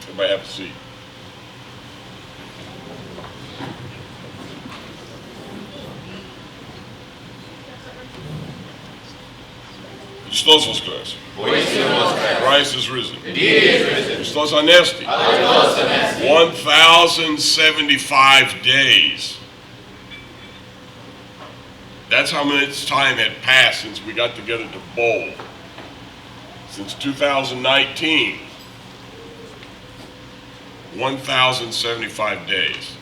Everybody have a seat. Χριστός Βοσκρές. Christ is risen. Χριστός Ανέστη. 1,075 days. That's how much time had passed since we got together to bowl. Since 2019. 1,075 days.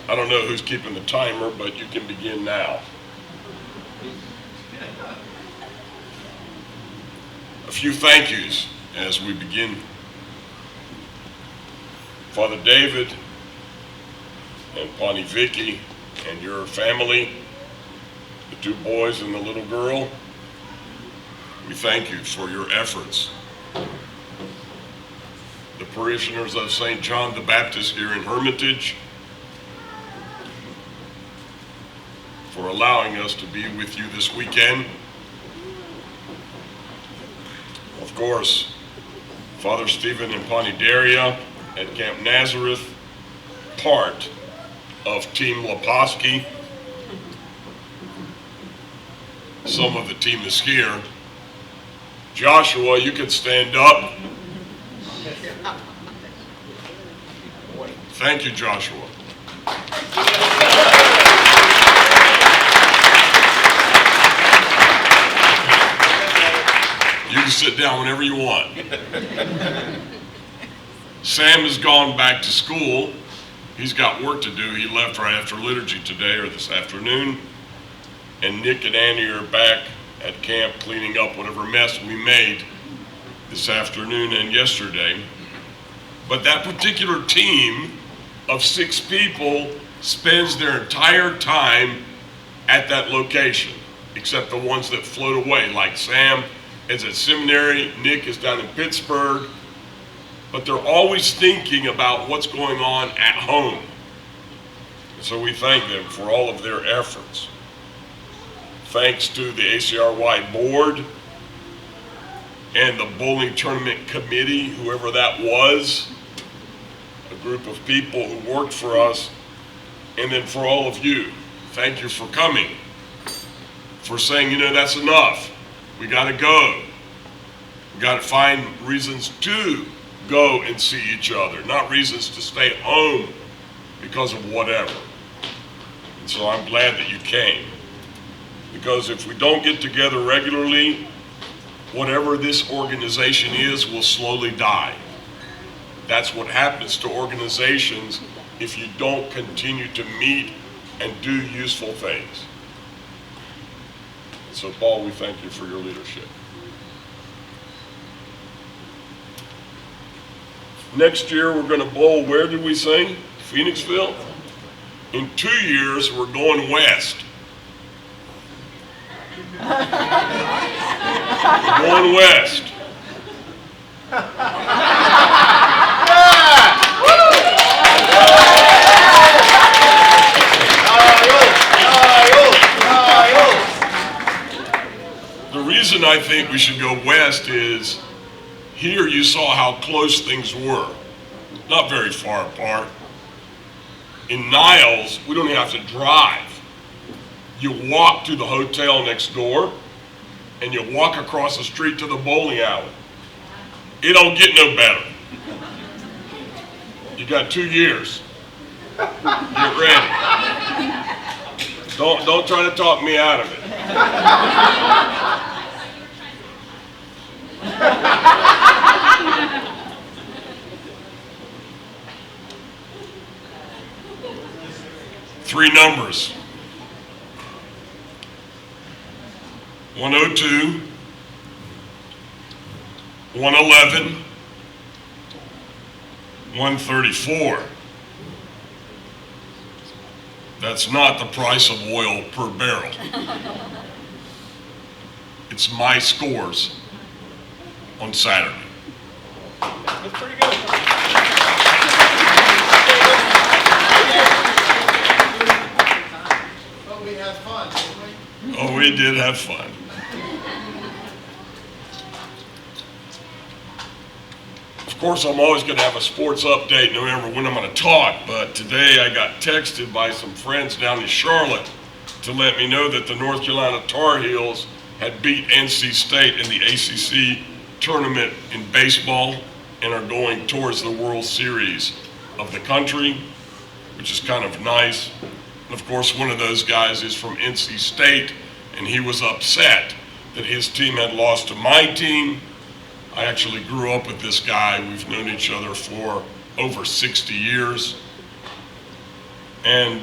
I don't know who's keeping the timer, but you can begin now. A few thank yous as we begin. Father David and Pawnee Vicky and your family, the two boys and the little girl, we thank you for your efforts. The parishioners of St. John the Baptist here in Hermitage, for allowing us to be with you this weekend. Of course, Father Stephen and Pawnee Daria at Camp Nazareth, part of Team Leposki. Some of the team is here. Joshua, you can stand up. Thank you, Joshua. You can sit down whenever you want. Sam has gone back to school. He's got work to do. He left right after liturgy today or this afternoon. And Nick and Annie are back at camp cleaning up whatever mess we made this afternoon and yesterday. But that particular team of 6 people spends their entire time at that location, except the ones that float away, like Sam is at seminary, Nick is down in Pittsburgh, but they're always thinking about what's going on at home. So we thank them for all of their efforts. Thanks to the ACRY board and the bowling tournament committee, whoever that was, a group of people who worked for us, and then for all of you, thank you for coming, for saying, you know, that's enough. We gotta go. We gotta find reasons to go and see each other, not reasons to stay home because of whatever. And so I'm glad that you came. Because if we don't get together regularly, whatever this organization is will slowly die. That's what happens to organizations if you don't continue to meet and do useful things. So Paul, we thank you for your leadership. Next year we're going to bowl, where did we say? Phoenixville? In 2 years we're going west. We're going west. The reason I think we should go west is here you saw how close things were, not very far apart. In Niles, we don't even have to drive. You walk to the hotel next door and you walk across the street to the bowling alley. It don't get no better. You got 2 years. Get ready. Don't try to talk me out of it. Three numbers. 102, 111, 134. That's not the price of oil per barrel. It's my scores on Saturday. That's pretty good. But we had fun, didn't we? Oh, we did have fun. course, I'm always going to have a sports update no matter when I'm going to talk, but today I got texted by some friends down in Charlotte to let me know that the North Carolina Tar Heels had beat NC State in the ACC tournament in baseball and are going towards the World Series of the country, which is kind of nice. And of course, one of those guys is from NC State, and he was upset that his team had lost to my team. I actually grew up with this guy. We've known each other for over 60 years. And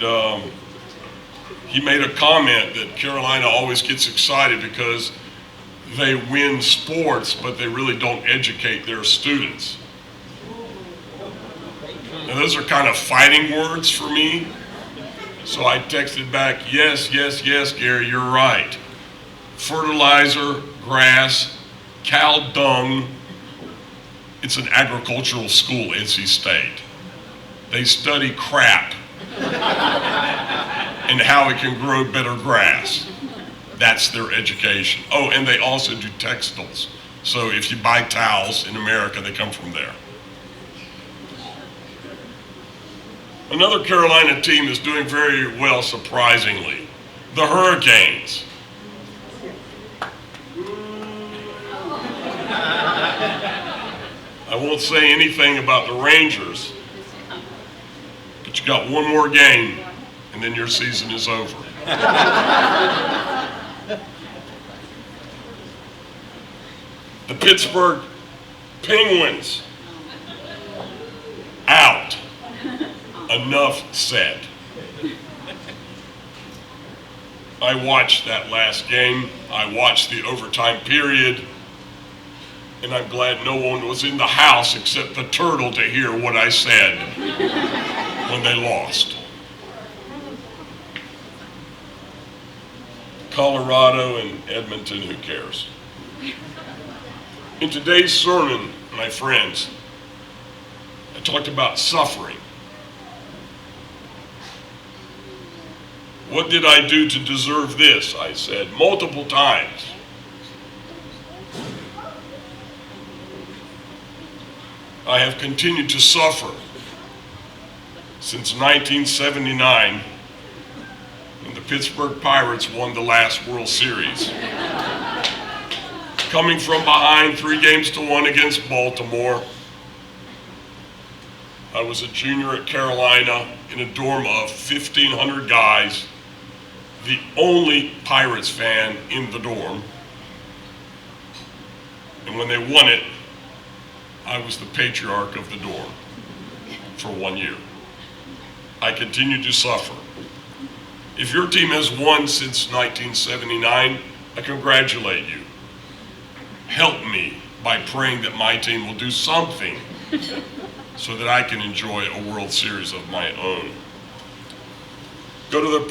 he made a comment that Carolina always gets excited because they win sports, but they really don't educate their students. Now, those are kind of fighting words for me. So I texted back, yes, Gary, you're right. Fertilizer, grass, cow dung. It's an agricultural school, NC State. They study crap and how it can grow better grass. That's their education. Oh, and they also do textiles. So if you buy towels in America, they come from there. Another Carolina team is doing very well, surprisingly. The Hurricanes. I won't say anything about the Rangers, but you got one more game, and then your season is over. The Pittsburgh Penguins, out. Enough said. I watched that last game. I watched the overtime period, and I'm glad no one was in the house except the turtle to hear what I said when they lost. Colorado and Edmonton, who cares? In today's sermon, my friends, I talked about suffering. What did I do to deserve this? I said multiple times. I have continued to suffer since 1979 when the Pittsburgh Pirates won the last World Series. Coming from behind 3-1 against Baltimore. I was a junior at Carolina in a dorm of 1,500 guys, the only Pirates fan in the dorm. And when they won it, I was the patriarch of the dorm for 1 year. I continued to suffer. If your team has won since 1979, I congratulate you. Help me by praying that my team will do something so that I can enjoy a World Series of my own. Go to the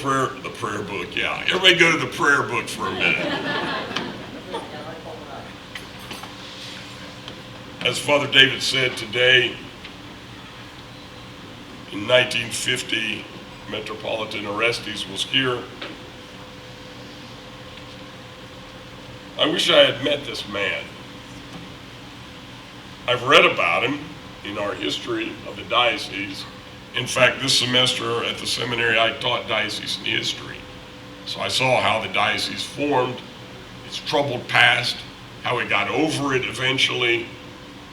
prayer book, yeah. Everybody go to the prayer book for a minute. As Father David said today, in 1950, Metropolitan Orestes was here. I wish I had met this man. I've read about him in our history of the diocese. In fact, this semester at the seminary, I taught diocesan history. So I saw how the diocese formed, its troubled past, how it got over it eventually,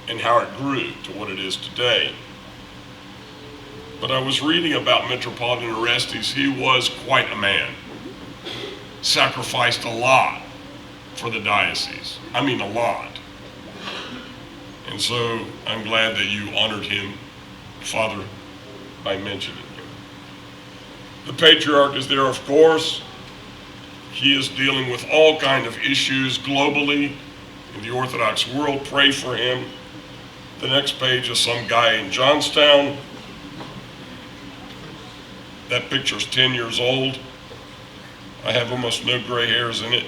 and how it grew to what it is today. But I was reading about Metropolitan Orestes. He was quite a man. Sacrificed a lot for the diocese. I mean, a lot. And so I'm glad that you honored him, Father, by mentioning him. The patriarch is there, of course. He is dealing with all kinds of issues globally in the Orthodox world. Pray for him. The next page is some guy in Johnstown. That picture's 10 years old. I have almost no gray hairs in it.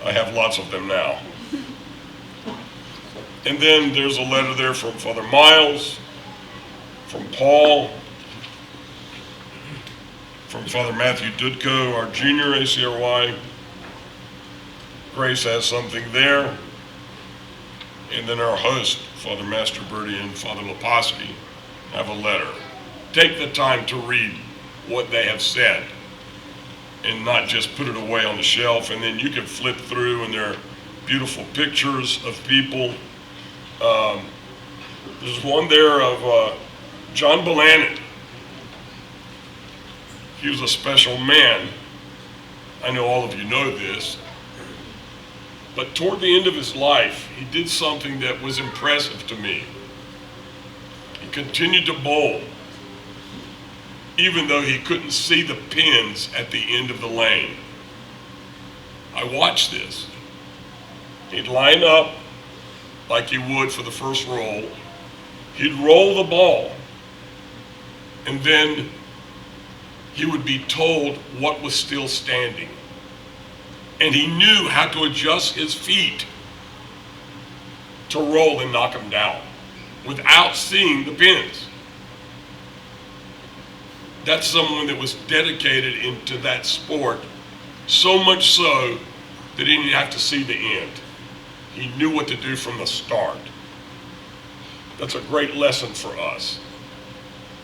I have lots of them now. And then there's a letter there from Father Miles, from Paul, from Father Matthew Dudko, our junior ACRY. Grace has something there. and then our host, Father Master Birdie and Father Leposki, have a letter. Take the time to read what they have said and not just put it away on the shelf, and then you can flip through and there are beautiful pictures of people. There's one there of John Bolannon. He was a special man. I know all of you know this. But toward the end of his life, he did something that was impressive to me. He continued to bowl, even though he couldn't see the pins at the end of the lane. I watched this. He'd line up like he would for the first roll. He'd roll the ball, and then he would be told what was still standing. And he knew how to adjust his feet to roll and knock him down without seeing the pins. That's someone that was dedicated into that sport, so much so that he didn't have to see the end. He knew what to do from the start. That's a great lesson for us,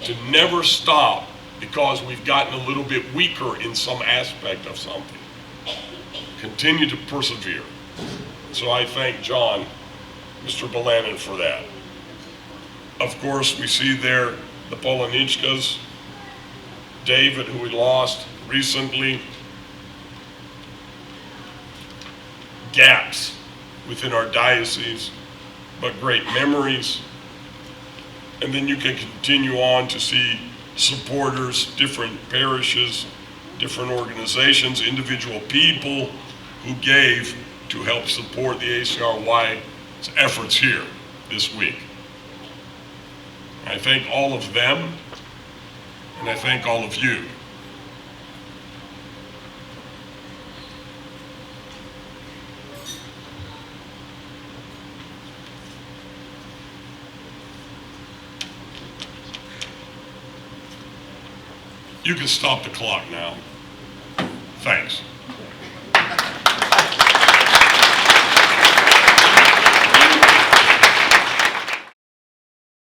to never stop because we've gotten a little bit weaker in some aspect of something. Continue to persevere. So I thank John, Mr. Bolannon, for that. Of course, we see there the Polonichkas, David, who we lost recently, gaps within our diocese, but great memories. And then you can continue on to see supporters, different parishes, different organizations, individual people who gave to help support the ACRY's efforts here this week. I thank all of them, and I thank all of you. You can stop the clock now. Thanks.